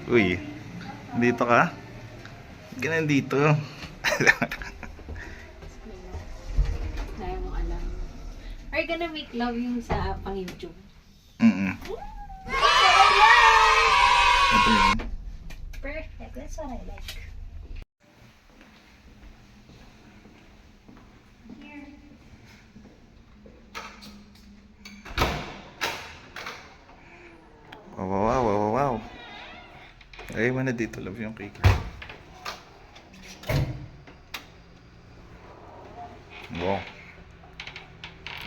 Uy, dito ka? Ba't ka nandito? Ayaw mo alam. Are you gonna make love yung sa pang YouTube? Ito yun. Perfect. That's what I like. Here. Wow. Ay, mo na dito. Love yung cake. Wow.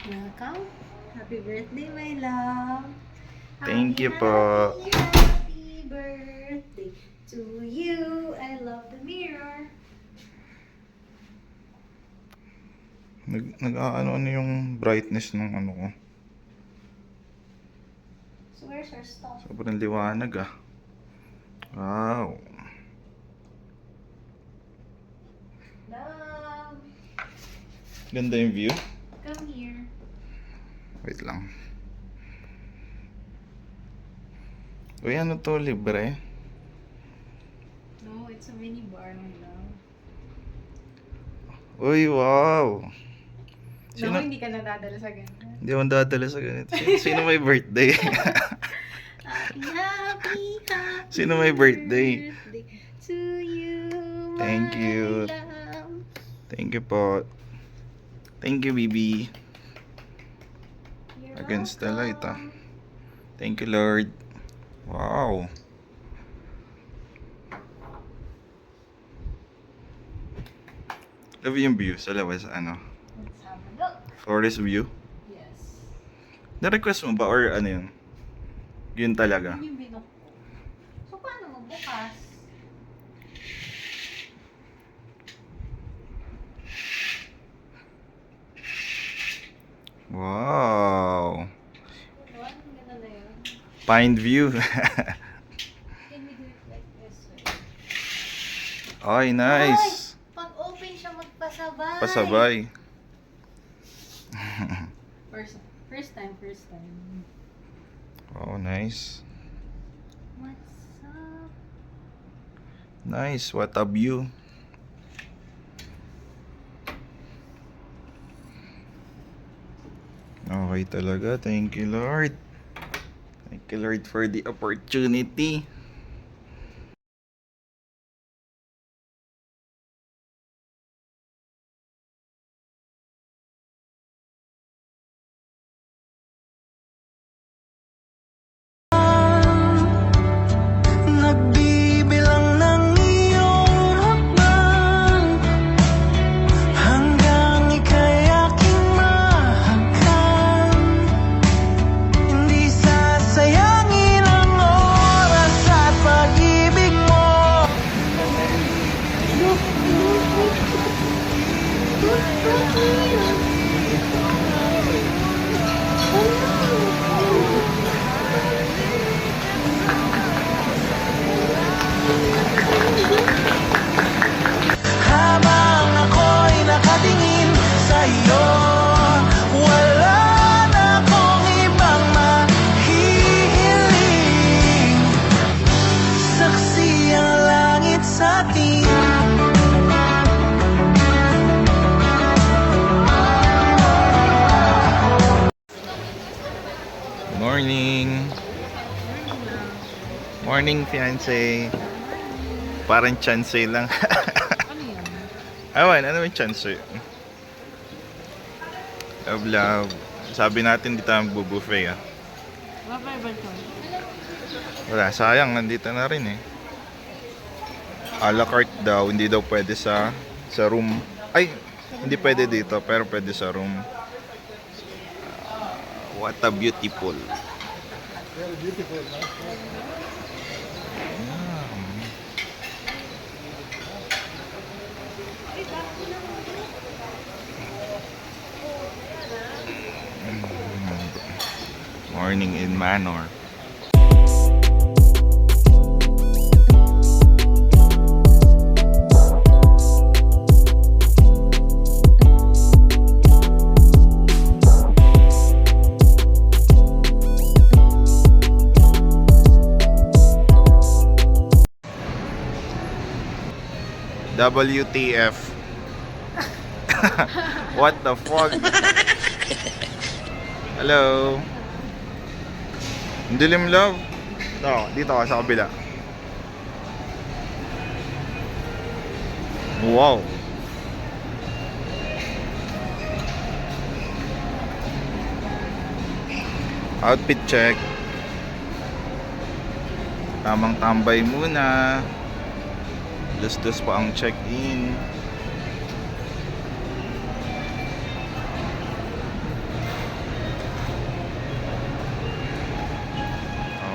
Welcome. Happy birthday, my love. Thank you po. Happy birthday to you. I love the mirror. Nag-ano yung brightness ng ano ko. So where's our stuff? Sobrang liwanag ah. Wow. Love. Ganda yung view. Come here. Wait lang. Uy, ano to? Libre? No, it's a mini bar, my love. Uy, wow. No, hindi ka nadadala sa ganyan. Hindi ako dadala sa ganito. Sino may birthday? Happy Sino may birthday? to you, Thank my you. love. Thank you po. Thank you, Bibi. You're Against the light, ah. welcome. Thank you, Lord. Wow. Love yung view sa labas, ano? Let's have a look. Forest view. Yes. Na-request mo ba or ano yun? Yun talaga. Yun yung binok ko. So, paano mo bukas? Wow. Diba? Ang ganda na yun. Pine view. Can we do it like this way? Ay, nice. Ay! Pag-open siya magpasabay. Pasabay. First time. Oh, nice. What's up? Nice. What a view. Okay talaga. Thank you, Lord. Thank you, Lord, for the opportunity. Nagbibilang ng iyong hakbang hanggang ika'y aking mahagkan. Hindi sasayangin ang oras at pag-ibig mo. Habang ako'y nakatingin sa iyo, wala na akong ibang mahihiling. Saksi ang langit sa atin. Morning. Morning, fiancé. Parang chance lang. Ano yun? Awan, ano yung chance? Love. Sabi natin di tayo magbubuffet ah. Babay ba ito? Wala, sayang, nandito na rin eh. A la carte daw, hindi daw pwede sa room. Ay, hindi pwede dito, pero pwede sa room. What a beautiful. Very beautiful, no? Morning in Manor. WTF. What the fuck? Hello. Ang dilim, love. Dito ka sa kabila. Wow. Outfit check. Tamang tambay muna. Dos pa ang check-in.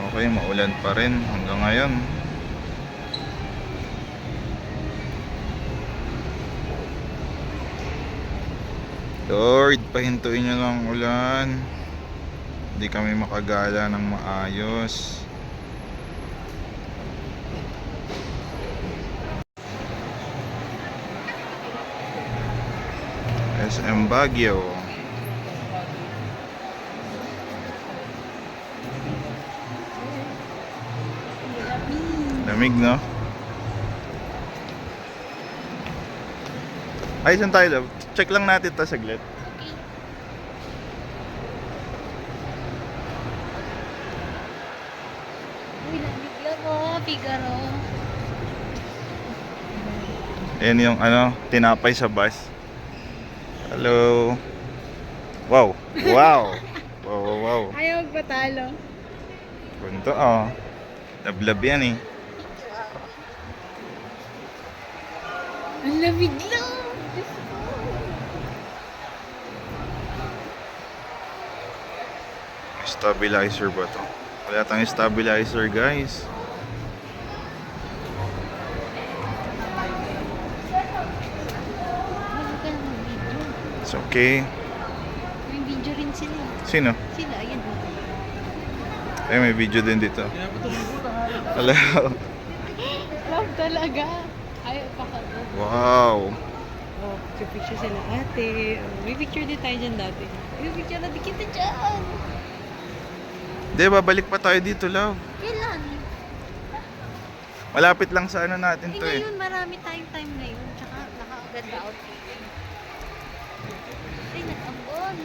Okay, maulan pa rin hanggang ngayon. Lord, pahintuin nyo ng ulan. Hindi kami makagala ng maayos. SM Baguio. Lamig, no? Ay, saan tayo, love? Check lang natin ito saglit. Uy, lamig lang oh, Figaro. Yan yung tinapay sa bus. Hello. Wow. Wow. Wow. Ayaw magpatalo. Punto, Lablab yan eh. Ang lamig lang. Stabilizer ba to? Wala tayong stabilizer, guys. Huwag ka naman video. It's okay. May video rin sila. Sino? Sila, ayan. Ay, may video din dito. Hello. Love talaga. Ayaw pa ka. Wow. Oh, picture sila ate. Oh, may picture din tayo dyan dati. May picture natin kita dyan. Hindi, babalik pa tayo dito, love. Kailan? Malapit lang sa natin to eh. Ngayon marami tayong time ngayon. Tsaka nakaganda outfit. Ay, nag-ambon.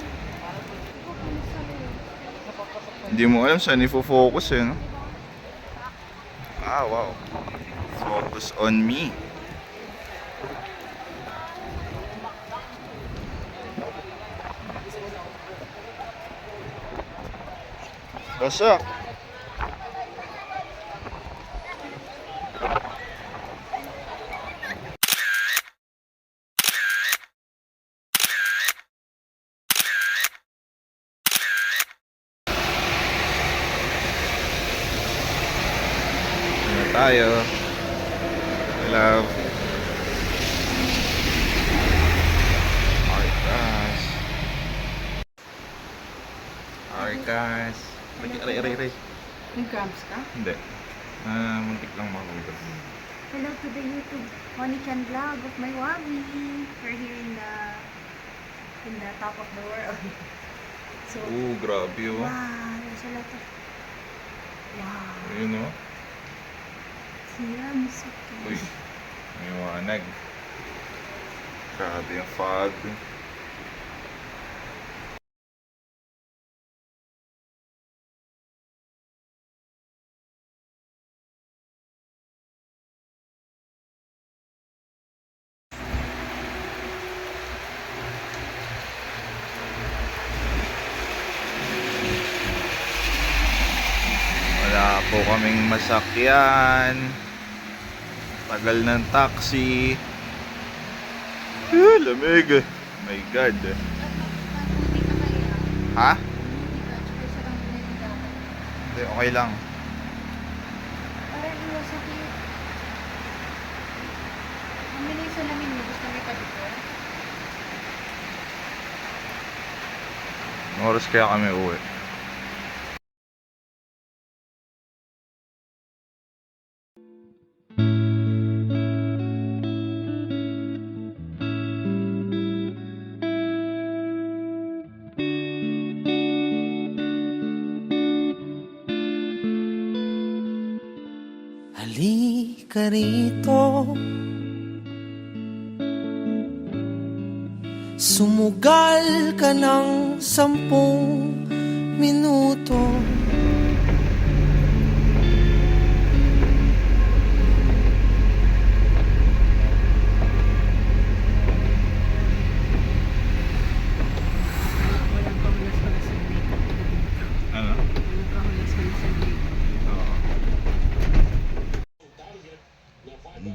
Hindi mo alam saan ifo-focus eh, no? Ah, wow. Focus on me. Basta. Tayo. Hello. Arcas. Arcas. Aray. Nag-cramps ka? Hindi. Muntik lang makulit. Hello to the YouTube Honey-chan vlog of my wabi. We're here in the top of the world. So, Grabe oh. wow, there's a lot of wow. Ayun oh. Siya, so cute. Uy. May wanag. Grabe yung fog. Wala po kaming masakyan. Tagal ng taxi. Lamig. My God. Ha? Hindi, okay lang. Parang iwas sa cute. Ang bilis sa lamin mo, gusto may dito. Anong oras kaya kami uwi? Halika rito, Sumugal ka ng 10 minuto. Walang kahulas-hulas ang makeup ko dito. Ano? Walang kahulas-hulas ang makeup.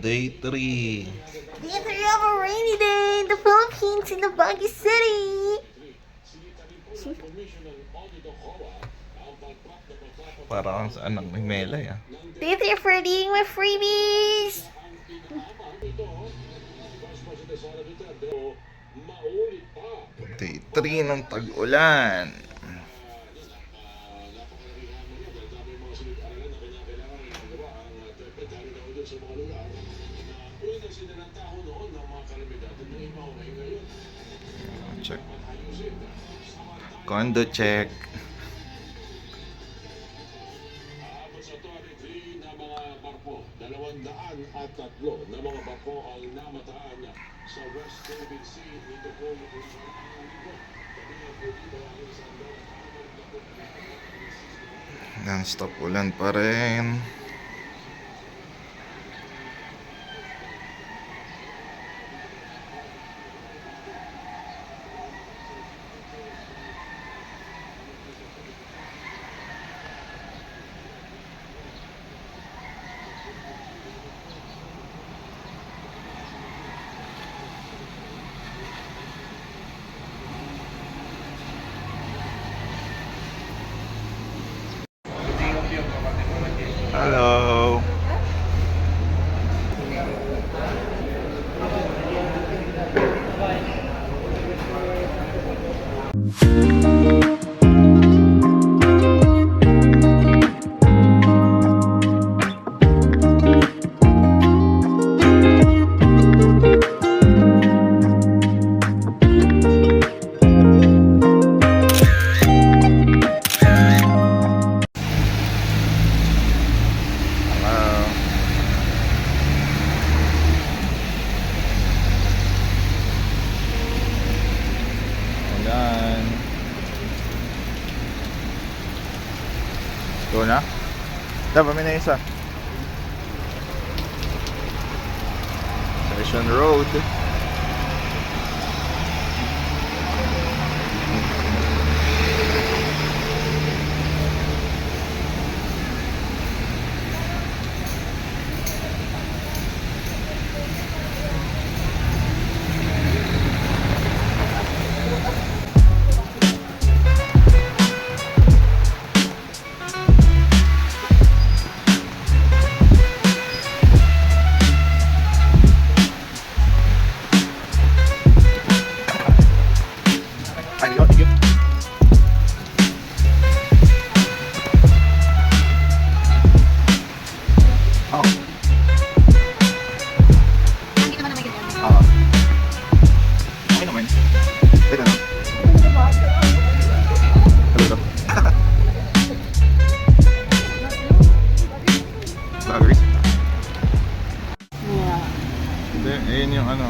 Day 3. Day 3 of a rainy day in the Philippines in the Baguio City. Para kang sa anak ni Melay ah. Day 3 for reading my freebies. Day 3 ng tag-ulan. Check. Condo check. Na mga barko, 203 na mga barko ang namataan sa West Philippine Sea. Ito po ang Non-stop ulan pa rin. Hello. Hello. Ulan. Ito na? Dapat may na isa. Session Road. Ay, thank you. Oh. Hindi naman na may ganyan. Ah. Okay naman. Wait, ano? Hello. Battery? Yeah. Hindi, ayun yung ano.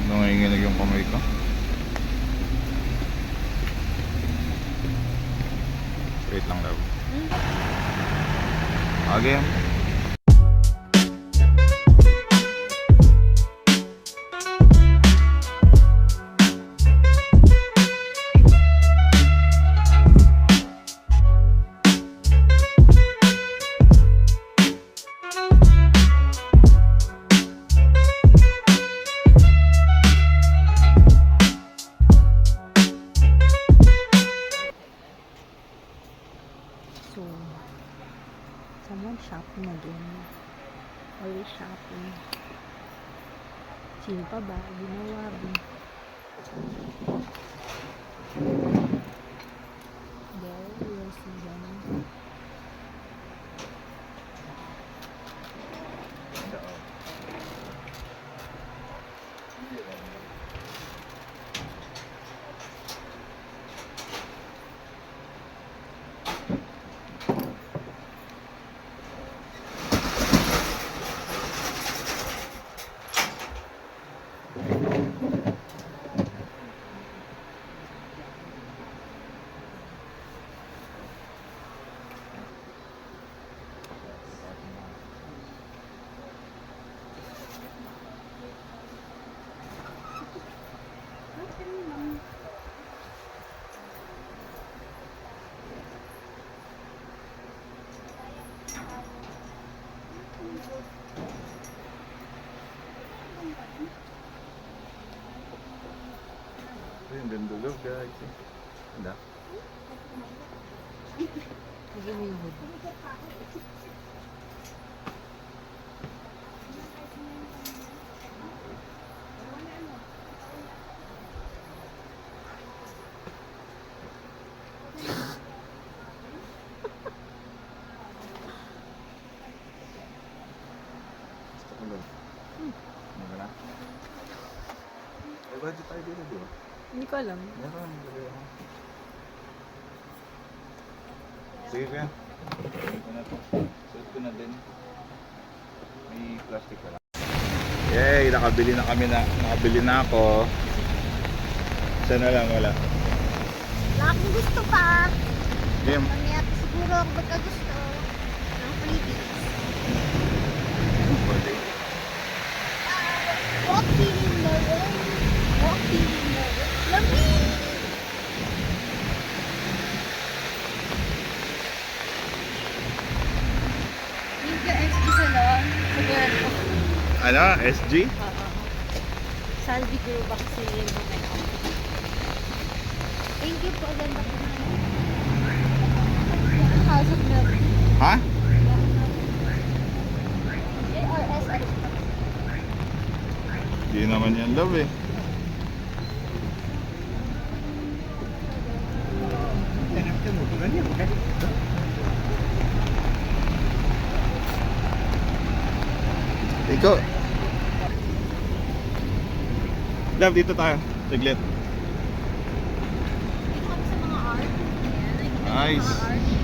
Nanginginig yung kamay ko. Wait lang daw. Okay. So, someone shopping again. Always shopping. Sino pa ba? Ginawa ba? There, we'll see them. Ay, ang ganda daw guys. Ganda. Sige mo yung hood. Gusto ko daw. Ano ka na? Ay, budget tayo dito, di ba? Hindi ko alam. Meron, dali ako. Sige kuya. Ito na to. Suot ko na din. May plastic ka lang. Yay! Nakabili na kami na. Nakabili na ako. Sana lang wala. Wala akong gusto pa. Game. Mamaya siguro ako magkagusto ng freebies. Walking in the rain. Walking in the rain. Lamig! Yung ka SG Salon. Sabihan ko. Ano? SG? Oo. Salvi Guru ba kasi yung may Thank you po. Ganda po na. House of Milk. Ha? ARS ano po? Hindi naman yan love eh. Ikaw. Love, dito tayo. Saglit. Dito kami sa mga art. Ayan, nakikita Nice. yung mga art.